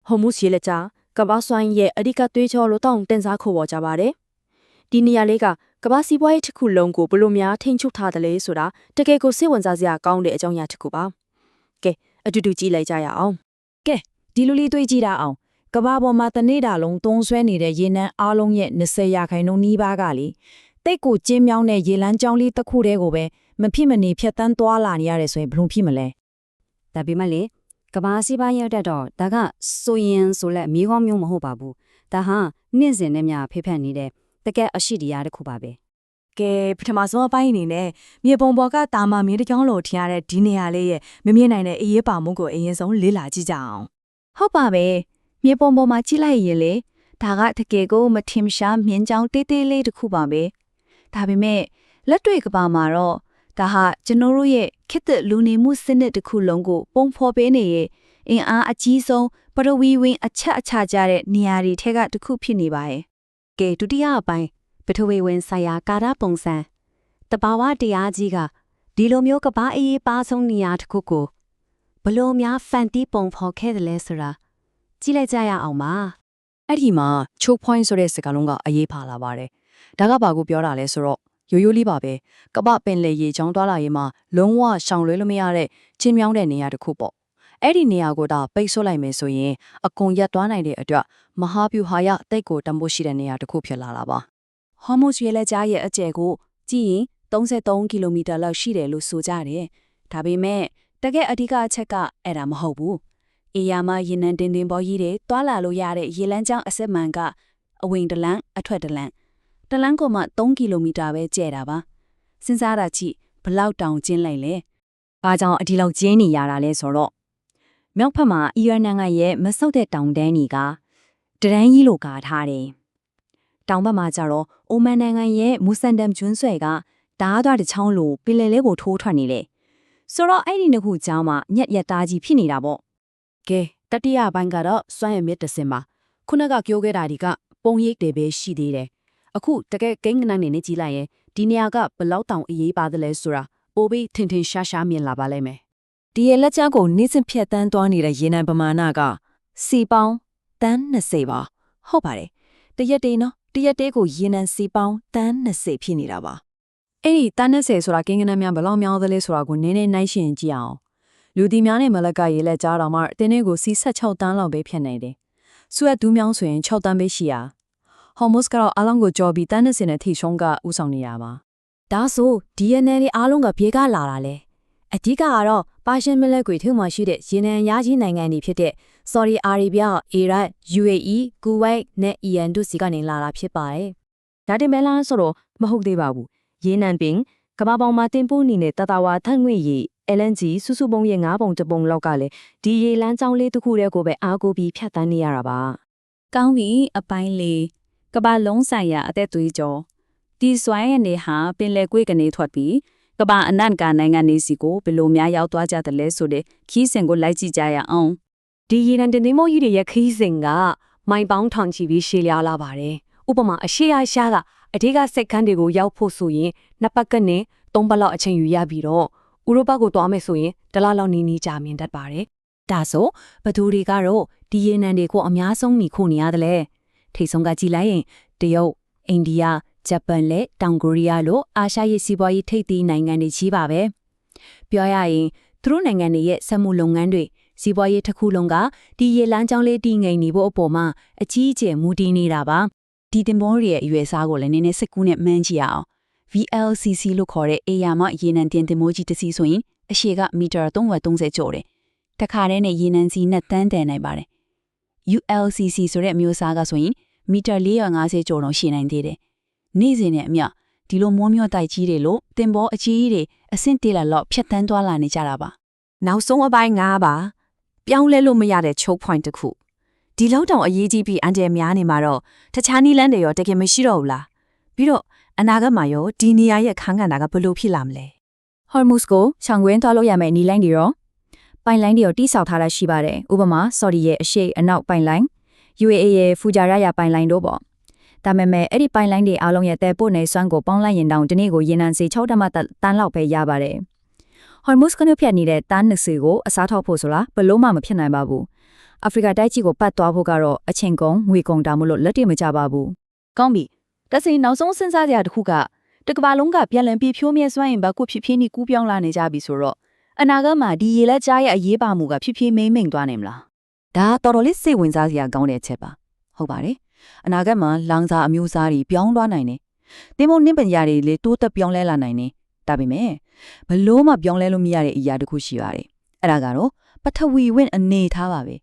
ဟော်မုစ်ရေလက်ကြားကဘာဆွိုင်းရဲ့အဓိကသွေးကြောလို့တောင်းတင်စားခေါ်ပေါ်ကြပါတယ်ဒီနေရာလေးကကဘာစီးပွားရေးတစ်ခုလုံးကိုဘလို့များထိန်ချုပ်ထားတယ်လဲဆိုတာတကယ်ကိုစိတ်ဝင်စားစရာကောင်းတဲ့အကြောင်းအရာတစ်ခုပါကဲအတူတူကြည့်လိုက်ကြရအောင်ကဲဒီလိုလေးတွေးကြည့်တာအောင်ကဘာပေါ်မှာတနေ့တာလုံးသုံးဆွဲနေတဲ့ရေနံအားလုံးရဲ့20%နီးပါးကလေတိတ်ကိုကျင်းမြောင်းတဲ့ရေလန်းကြောင်းလေးတစ်ခုတည်းကိုပဲမဖြစ်မနေဖြတ်တန်းသွားလာနေရတယ်ဆိုရင်ဘလို့ဖြစ်မလဲဒါပေမဲ့လေကဘာစီးပွားရေးတက်တော့ဒါကဆိုရင်ဆိုလက်မြေကောင်းမျိုးမဟုတ်ပါဘူးဒါဟာနေ့စဉ်နဲ့များဖိဖက်နေတဲ့တကယ်အရှိတရားတစ်ခုပါပဲကဲပထမဆုံးအပိုင်းအနေနဲ့မြေပုံပေါ်ကတာမမင်းတကြောင်းလို့ထင်ရတဲ့ဒီနေရာလေးရဲ့မမြင်နိုင်တဲ့အရေးပါမှုကိုအရင်ဆုံးလေ့လာကြည့်ကြအောင်ဟုတ်ပါပဲမြေပုံပေါ်မှာကြည့်လိုက်ရင်လေဒါကတကယ်ကိုမထင်ရှားမြင်းကြောင်းတေးသေးလေးတစ်ခုပါပဲဒါပေမဲ့လက်တွေ့ကဘာမှာတော့ဒါဟာကျွန်တော်တို့ရဲ့ခေတ်သစ်လူနေမှုစနစ်တစ်ခုလုံးကိုပုံဖော်ပေးနေရဲ့အင်အားအကြီးဆုံးပရဝီဝင်အချက်အချကြတဲ့နေရာတွေထဲကတစ်ခုဖြစ်နေပါရဲ့ကဲဒုတိယအပိုင်းပထဝီဝင်ဆိုင်ရာကာရပုံစံတဘာဝတရားကြီးကဒီလိုမျိုးကဘာအေးပါဆုံးနေရာတစ်ခုကိုဘလို့များဖန်တီးပုံဖော်ခဲ့တယ်လဲဆိုတာကြည့်လိုက်ကြရအောင်ပါအဲ့ဒီမှာ choke point ဆိုတဲ့စကားလုံးကအရေးပါလာပါတယ်ဒါကဘာကိုပြောတာလဲဆိုတော့ရိုးရိုးလေးပါပဲကပပင်လေရေချောင်းတွားလာရေးမှာလုံးဝရှောင်လွဲလို့မရတဲ့ချင်းမြောင်းတဲ့နေရာတစ်ခုပေါ့အဲ့ဒီနေရာကိုဒါပိတ်ဆို့လိုက်မယ်ဆိုရင်အကုန်ရက်သွားနိုင်တဲ့အတွက်မဟာဗျူဟာရအသိကိုတံပိုးရှိတဲ့နေရာတစ်ခုဖြစ်လာတာပါဟော်မုတ်ရေလက်ကြားရဲ့အကျယ်ကိုကြည့်ရင်33ကီလိုမီတာလောက်ရှိတယ်လို့ဆိုကြတယ်ဒါပေမဲ့တကယ်အဓိကအချက်ကအဲ့ဒါမဟုတ်ဘူးအေယာမရေနံတင်ပေါ်ကြီးတွေတွာလာလို့ရတဲ့ရေလမ်းကြောင်းအစစ်မှန်ကအဝင်တလန်းအထွက်တလန်းကိုမှ3ကီလိုမီတာပဲကျဲတာပါစဉ်းစားတာကြည့်ဘလောက်တောင်ကျင်းလိုက်လဲဘာကြောင့်အဒီလောက်ကျင်းနေရတာလဲဆိုတော့မြောက်ဖက်မှာအီရန်နိုင်ငံရဲ့မဆုတ်တဲ့တောင်တန်းကြီးကတရန်းကြီးလိုကာထားတယ်တောင်ဘက်မှာကျတော့အိုမန်နိုင်ငံရဲ့မူဆန်ဒမ်ကျွန်းဆွဲကဓားသွားတစ်ချောင်းလိုပင်လယ်လေးကိုထိုးထွက်နေလေဆိုတော့အဲ့ဒီနှစ်ခုကြားမှာညက်ရက်သားကြီးဖြစ်နေတာပေါ့ကဲတတိယပိုင်းကတော့စွမ်းရည်မြစ်တစင်ပါခုနကပြောခဲ့တာဒီကပုံရိပ်တွေပဲရှိသေးတယ်အခုတကယ်ကိန်းကနန်းနေနဲ့ကြည့်လိုက်ရင်ဒီနေရာကဘလောက်တောင်အရေးပါတယ်လဲဆိုတာပိုပြီးထင်ထင်ရှားရှားမြင်လာပါလိမ့်မယ်ဒီရဲ့လက်ကြားကိုနေ့စဉ်ဖြတ်တန်းသွားနေတဲ့ရေနံပမာဏကစီပေါင်းတန်း20ပါဟုတ်ပါတယ်တရက်တေးနော်တရက်တေးကိုရေနံစီပေါင်းတန်း20ဖြစ်နေတာပါအဲ့ဒီတန်း20ဆိုတာကိန်းကနန်းများဘလောက်များသလဲဆိုတာကိုနည်းနည်းနှိုင်းရှင်ကြည့်အောင်လူဒီများနဲ့မလက်ကရေလက်ကြားတော်မှာအတင်းတွေကိုစီ16တန်းလောက်ပဲဖြစ်နေတယ်။ဆွဲဒူးမြောင်းဆိုရင်6တန်းပဲရှိရ။ဟော်မုစ်ကတော့အလုံးကိုကြော်ပြီးတန်း20နဲ့ထိရှုံးကဥဆောင်နေရပါ။ဒါဆို DNA တွေအားလုံးကပြေကလာတာလေ။အဓိကကတော့ပါရှင်မလက်ကွေထုမှရှိတဲ့ရေနံရကြီးနိုင်ငံတွေဖြစ်တဲ့ Saudi Arabia, Iraq, UAE, Kuwait နဲ့ Iran တို့စီကနေလာတာဖြစ်ပါတယ်။ဒါတင်မဲ့လားဆိုတော့မဟုတ်သေးပါဘူး။ရေနံပင်ကမ္ဘာပေါ်မှာတင်ပို့နေတဲ့တတဝါထန့်ငွေရည်LNG စုစုပုံရဲ့9ပုံတပုံလောက်ကလည်းဒီရေလမ်းကြောင်းလေးတစ်ခုတည်းကိုပဲအားကိုးပြီးဖြတ်တန်းနေရတာပါ။ကောင်းပြီအပိုင်းလေးကမ္ဘာလုံးဆိုင်ရာအသက်သွေးကြောဒီစွမ်းရည်နေဟာပင်လယ်ကွေ့ကနေထွက်ပြီးကမ္ဘာအနှံ့ကနိုင်ငံနေစီကိုဘယ်လိုများရောက်သွားကြတယ်လဲဆိုတဲ့ခီးစဉ်ကိုလိုက်ကြည့်ကြရအောင်။ဒီရေနံတင်သင်္ဘောကြီးတွေရဲ့ခီးစဉ်ကမိုင်ပေါင်းထောင်ချီပြီးရှည်လျားလာပါတယ်။ဥပမာအရှေ့အာရှကအဓိကစိတ်ခန်းတွေကိုရောက်ဖို့ဆိုရင်နှစ်ပတ်ကနေ3ပတ်လောက်အချိန်ယူရပြီးတော့ဥရောပကိုသွားမယ်ဆိုရင်တလားလောက်နီးနီးကြာမြင်တတ်ပါတယ်။ဒါဆိုဘသူတွေကတော့ဒီရေနံတွေကိုအများဆုံးမိခိုနေရတယ်လေ။ထိတ်ဆုံးကကြည့်လိုက်ရင်တရုတ်၊အိန္ဒိယ၊ဂျပန်နဲ့တောင်ကိုရီးယားလိုအာရှရဲ့စီးပွားရေးထိပ်သီးနိုင်ငံတွေကြီးပါပဲ။ပြောရရင်သူတို့နိုင်ငံတွေရဲ့စက်မှုလုပ်ငန်းတွေစီးပွားရေးတစ်ခုလုံးကဒီရေလမ်းကြောင်းလေးတည်ငြိမ်နေဖို့အပေါ်မှာအကြီးအကျယ်မူတည်နေတာပါ။ဒီတင်ပေါ်ရဲ့အရွယ်အစားကိုလည်းနည်းနည်းစစ်ကူးနဲ့မှန်းကြည့်ရအောင်။ VLCC လို့ခေါ်တဲ့အေယာမရေနံတင်သင်္ဘောကြီးတစ်စီးဆိုရင်အရှည်ကမီတာ330ကျော်တယ်။တစ်ခါတည်းနဲ့ရေနံစီ2တန်းတန်နိုင်ပါတယ်။ ULCC ဆိုတဲ့အမျိုးအစားကဆိုရင်မီတာ450ကျော်တော့ရှိနိုင်သေးတယ်။နေ့စဉ်နဲ့အမျှဒီလိုမိုးမျှော့တိုက်ကြီးတွေလို့တင်ဘောအကြီးကြီးတွေအဆင့်တေးလာတော့ဖြတ်တန်းသွားလာနေကြတာပါ။နောက်ဆုံးအပိုင်း9ပါပြောင်းလဲလို့မရတဲ့ choke point တစ်ခုဒီလောက်တောင်အရေးကြီးပြီးအန်တယ်များနေမှာတော့တခြားနီးလန်းတွေရောတကယ်မရှိတော့ဘူးလားပြီးတော့အနာဂတ်မှာရောဒီနေရာရဲ့ခန်းကဏ္ဍကဘယ်လိုဖြစ်လာမလဲဟော်မုစ်ကိုခြံခွင်းသွားလို့ရမယ့်နီလိုင်းတွေရောပိုင်လိုင်းတွေရောတိစောက်ထားတာရှိပါတယ်ဥပမာဆော်ဒီရဲ့အရှိအနောက်ပိုင်လိုင်း UAE ရဲ့ဖူဂျာရယာပိုင်လိုင်းတို့ပေါ့ဒါပေမဲ့အဲ့ဒီပိုင်လိုင်းတွေအားလုံးရဲ့တဲပို့နေစွမ်းကိုပေါင်းလိုက်ရင်တောင်ဒီနေ့ကိုရေနံစီ6တမတန်းလောက်ပဲရပါတယ်ဟော်မုစ်ကနုဖြတ်နေတဲ့တန်း20ကိုအစားထောက်ဖို့ဆိုလားဘလို့မှမဖြစ်နိုင်ပါဘူး အာဖရိကတိုက်ကြီးကိုပတ်သွားဖို့ကတော့အချိန်ကုန်ငွေကုန်တာမို့လို့လက်တည်မကြပါဘူးကောင်းပြီတဆိန်နောက်ဆုံးစဉ်းစားကြရတစ်ခုကတကဘာလုံးကပြန်လည်ပြီးဖြိုးမြဲစွမ်းရင်ဘက်ကိုဖြစ်ဖြစ်နီးကူးပြောင်းလာနေကြပြီဆိုတော့အနာဂတ်မှာဒီရေလက်ကြားရဲ့အရေးပါမှုကဖြစ်ဖြစ်မိမ့်မိန်သွားနေမလားဒါတော်တော်လေးစိတ်ဝင်စားစရာကောင်းတဲ့အချက်ပါဟုတ်ပါတယ်အနာဂတ်မှာလောင်စာအမျိုးအစားတွေပြောင်းသွားနိုင်တယ်တင်မုန်နှင်းပညာတွေလေတိုးတက်ပြောင်းလဲလာနိုင်တယ်ဒါပေမဲ့ဘလို့မှပြောင်းလဲလို့မရတဲ့အရာတစ်ခုရှိပါတယ်အဲ့ဒါကတော့ပထဝီဝင်အနေထားပါပဲ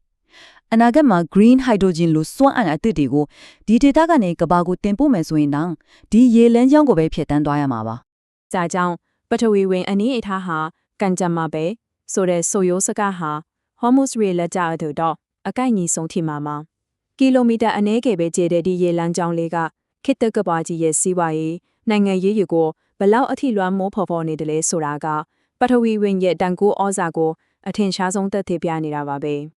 အနာဂတ်မှာ green hydrogen လို့စွမ်းအင်အသစ်တွေကိုဒီဒေတာကနေကဘာကိုတင်ပို့မယ်ဆိုရင်တော့ဒီရေလမ်းကြောင်းကိုပဲဖြတ်တန်းသွားရမှာပါ ။ဒါကြောင့်ပထဝီဝင်အနေအထားဟာကန်ကြမှာပဲဆိုတဲ့ဆိုရိုးစကားဟာ Hormuz ရေလက်ကြားအတူတော့အကိုက်ညီဆုံးထိမှာမှာကီလိုမီတာအနည်းငယ်ပဲကျတဲ့ဒီရေလမ်းကြောင်းလေးကခေတ်တကဘာကြီးရဲ့စီးပွားရေးနိုင်ငံရေးကိုဘလောက်အထိလွှမ်းမိုးဖော်ဖော်နေတယ်လဲဆိုတာကပထဝီဝင်ရဲ့တန်ကိုဩဇာကိုအထင်ရှားဆုံးသက်သေပြနေတာပါပဲ။